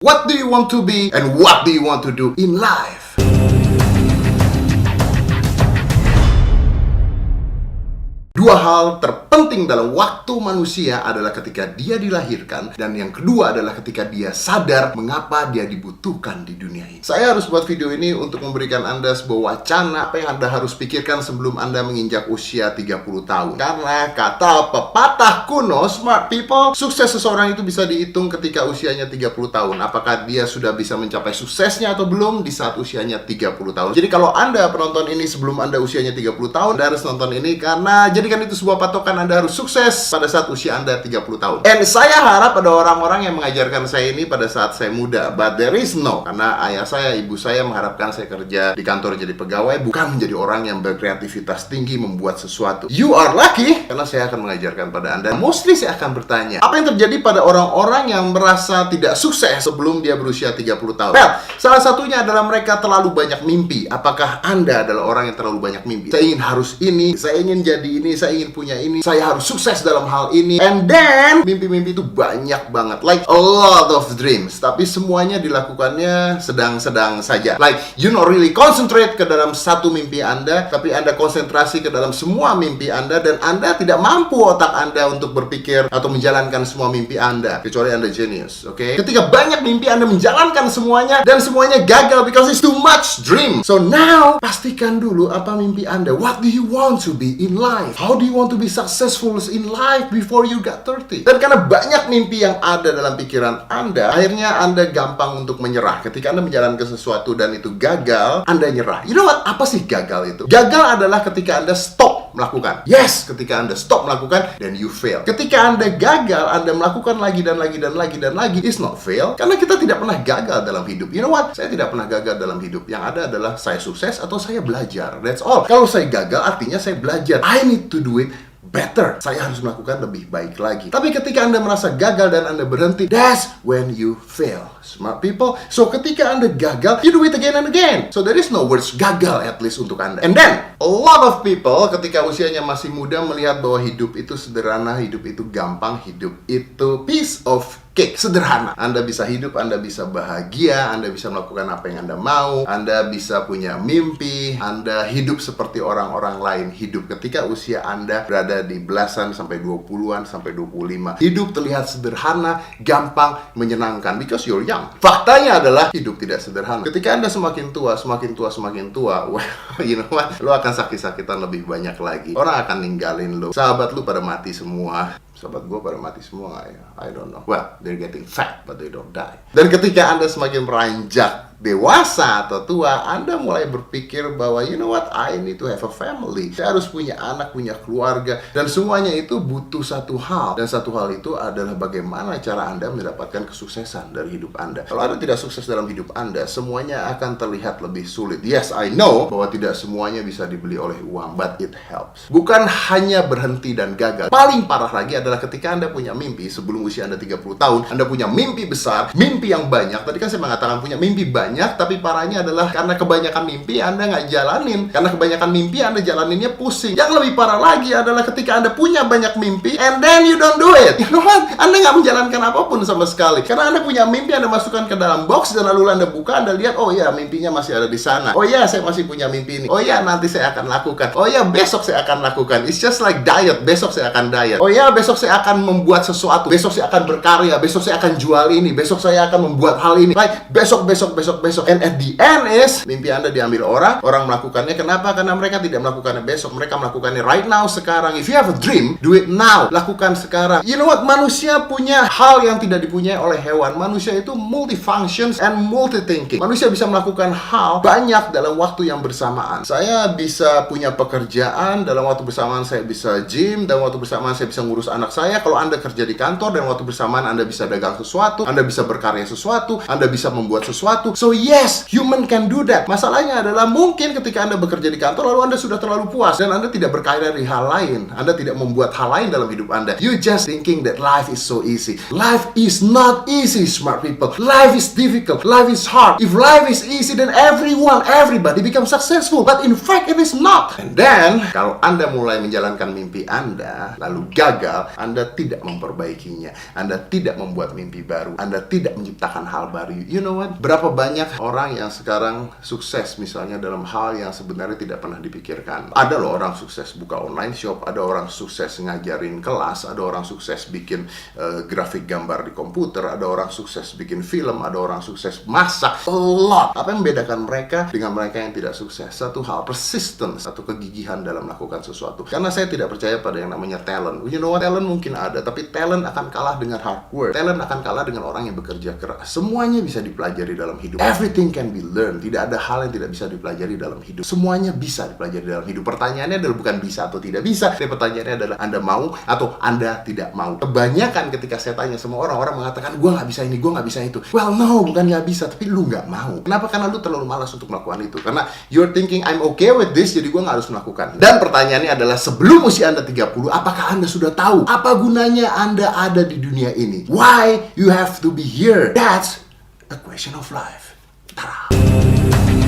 What do you want to be and what do you want to do in life? Dua hal terpenting dalam waktu manusia adalah ketika dia dilahirkan, dan yang kedua adalah ketika dia sadar mengapa dia dibutuhkan di dunia ini. Saya harus buat video ini untuk memberikan Anda sebuah wacana apa yang Anda harus pikirkan sebelum Anda menginjak usia 30 tahun. Karena kata pepatah kuno, smart people, sukses seseorang itu bisa dihitung ketika usianya 30 tahun. Apakah dia sudah bisa mencapai suksesnya atau belum di saat usianya 30 tahun. Jadi kalau Anda penonton ini sebelum Anda usianya 30 tahun, Anda harus nonton ini karena jadikan itu sebuah patokan Anda harus sukses pada saat usia Anda 30 tahun. And saya harap ada orang-orang yang mengajarkan saya ini pada saat saya muda, but there is no. Karena ayah saya, ibu saya mengharapkan saya kerja di kantor jadi pegawai, bukan menjadi orang yang berkreativitas tinggi membuat sesuatu. You are lucky, karena saya akan mengajarkan pada Anda. Mostly saya akan bertanya, apa yang terjadi pada orang-orang yang merasa tidak sukses sebelum dia berusia 30 tahun? Well, salah satunya adalah mereka terlalu banyak mimpi. Apakah Anda adalah orang yang terlalu banyak mimpi? Saya ingin harus ini, saya ingin jadi ini, saya ingin punya ini, saya harus sukses dalam hal ini. And then, mimpi-mimpi itu banyak banget. Like, a lot of dreams. Tapi semuanya dilakukannya sedang-sedang saja. Like, you not really concentrate ke dalam satu mimpi Anda, tapi Anda konsentrasi ke dalam semua mimpi Anda, dan Anda tidak mampu otak Anda untuk berpikir atau menjalankan semua mimpi Anda. Kecuali Anda genius, oke? Ketika banyak mimpi Anda menjalankan semuanya, dan semuanya gagal because it's too much dream. So now, pastikan dulu apa mimpi Anda. What do you want to be in life? How do you want to be successful in life before you got 30? Dan karena banyak mimpi yang ada dalam pikiran Anda, akhirnya Anda gampang untuk menyerah. Ketika Anda menjalankan sesuatu dan itu gagal, Anda nyerah. You know what? Apa sih gagal itu? Gagal adalah ketika Anda stop melakukan. Yes, ketika Anda stop melakukan, then you fail. Ketika Anda gagal, Anda melakukan lagi dan lagi dan lagi dan lagi. It's not fail. Karena kita tidak pernah gagal dalam hidup. You know what? Saya tidak pernah gagal dalam hidup. Yang ada adalah saya sukses atau saya belajar. That's all. Kalau saya gagal, artinya saya belajar. I need to do it better. Saya harus melakukan lebih baik lagi. Tapi ketika Anda merasa gagal dan Anda berhenti, that's when you fail. Smart people. So ketika Anda gagal, you do it again and again. So there is no words gagal at least untuk Anda. And then, a lot of people ketika usianya masih muda melihat bahwa hidup itu sederhana, hidup itu gampang, hidup itu piece of cake. Sederhana. Anda bisa hidup, Anda bisa bahagia, Anda bisa melakukan apa yang Anda mau, Anda bisa punya mimpi, Anda hidup seperti orang-orang lain hidup ketika usia Anda berada di belasan sampai 20-an sampai 25. Hidup terlihat sederhana, gampang, menyenangkan because you're young. Faktanya adalah hidup tidak sederhana. Ketika Anda semakin tua, well, you know what? Lo akan sakit-sakitan lebih banyak lagi. Orang akan ninggalin lo. Sahabat lo pada mati semua. Sahabat gue pada mati semua ya. I don't know. Well, they're getting fat, but they don't die. Dan ketika Anda semakin beranjak dewasa atau tua, Anda mulai berpikir bahwa you know what, I need to have a family. Saya harus punya anak, punya keluarga. Dan semuanya itu butuh satu hal. Dan satu hal itu adalah bagaimana cara Anda mendapatkan kesuksesan dari hidup Anda. Kalau Anda tidak sukses dalam hidup Anda, semuanya akan terlihat lebih sulit. Yes, I know bahwa tidak semuanya bisa dibeli oleh uang, but it helps. Bukan hanya berhenti dan gagal. Paling parah lagi adalah ketika Anda punya mimpi sebelum usia Anda 30 tahun, Anda punya mimpi besar, mimpi yang banyak. Tadi kan saya mengatakan punya mimpi banyak, tapi parahnya adalah karena kebanyakan mimpi Anda nggak jalanin. Karena kebanyakan mimpi Anda jalaninnya pusing. Yang lebih parah lagi adalah ketika Anda punya banyak mimpi and then you don't do it. You know what? Anda nggak menjalankan apapun sama sekali. Karena Anda punya mimpi, Anda masukkan ke dalam box dan lalu Anda buka, Anda lihat, oh ya, mimpinya masih ada di sana. Oh ya, saya masih punya mimpi ini. Oh ya, nanti saya akan lakukan. Oh ya, besok saya akan lakukan. It's just like diet. Besok saya akan diet. Oh ya, besok saya akan membuat sesuatu. Besok saya akan berkarya. Besok saya akan jual ini. Besok saya akan membuat hal ini. Like, besok. And at the end is, mimpi Anda diambil orang melakukannya. Kenapa? Karena mereka tidak melakukannya besok. Mereka melakukannya right now, sekarang. If you have a dream, do it now. Lakukan sekarang. You know what? Manusia punya hal yang tidak dipunyai oleh hewan. Manusia itu multifunctions and multi-thinking. Manusia bisa melakukan hal banyak dalam waktu yang bersamaan. Saya bisa punya pekerjaan, dalam waktu bersamaan saya bisa gym, dalam waktu bersamaan saya bisa ngurus anak saya. Kalau Anda kerja di kantor, dalam waktu bersamaan Anda bisa dagang sesuatu, Anda bisa berkarya sesuatu, Anda bisa membuat sesuatu. So yes, human can do that. Masalahnya adalah mungkin ketika Anda bekerja di kantor, lalu Anda sudah terlalu puas dan Anda tidak berkarya di hal lain. Anda tidak membuat hal lain dalam hidup Anda. You just thinking that life is so easy. Life is not easy, smart people. Life is difficult. Life is hard. If life is easy, then everybody become successful. But in fact, it is not. And then, kalau Anda mulai menjalankan mimpi Anda, lalu gagal, Anda tidak memperbaikinya. Anda tidak membuat mimpi baru. Anda tidak menciptakan hal baru. You know what? Berapa banyak orang yang sekarang sukses misalnya dalam hal yang sebenarnya tidak pernah dipikirkan. Ada loh orang sukses buka online shop, ada orang sukses ngajarin kelas, ada orang sukses bikin grafik gambar di komputer, ada orang sukses bikin film, ada orang sukses masak. A lot. Apa yang membedakan mereka dengan mereka yang tidak sukses? Satu hal, persistence, satu kegigihan dalam melakukan sesuatu. Karena saya tidak percaya pada yang namanya talent. You know what? Talent mungkin ada, tapi talent akan kalah dengan hard work. Talent akan kalah dengan orang yang bekerja keras. Semuanya bisa dipelajari dalam hidup. Everything can be learned. Tidak ada hal yang tidak bisa dipelajari dalam hidup. Semuanya bisa dipelajari dalam hidup. Pertanyaannya adalah bukan bisa atau tidak bisa. Tapi pertanyaannya adalah Anda mau atau Anda tidak mau. Kebanyakan ketika saya tanya sama orang mengatakan, gue nggak bisa ini, gue nggak bisa itu. Well, no, bukan nggak bisa, tapi lu nggak mau. Kenapa? Karena lu terlalu malas untuk melakukan itu. Karena you're thinking, I'm okay with this, jadi gue nggak harus melakukan. Dan pertanyaannya adalah, sebelum usia Anda 30, apakah Anda sudah tahu apa gunanya Anda ada di dunia ini? Why you have to be here? That's a question of life. Tada!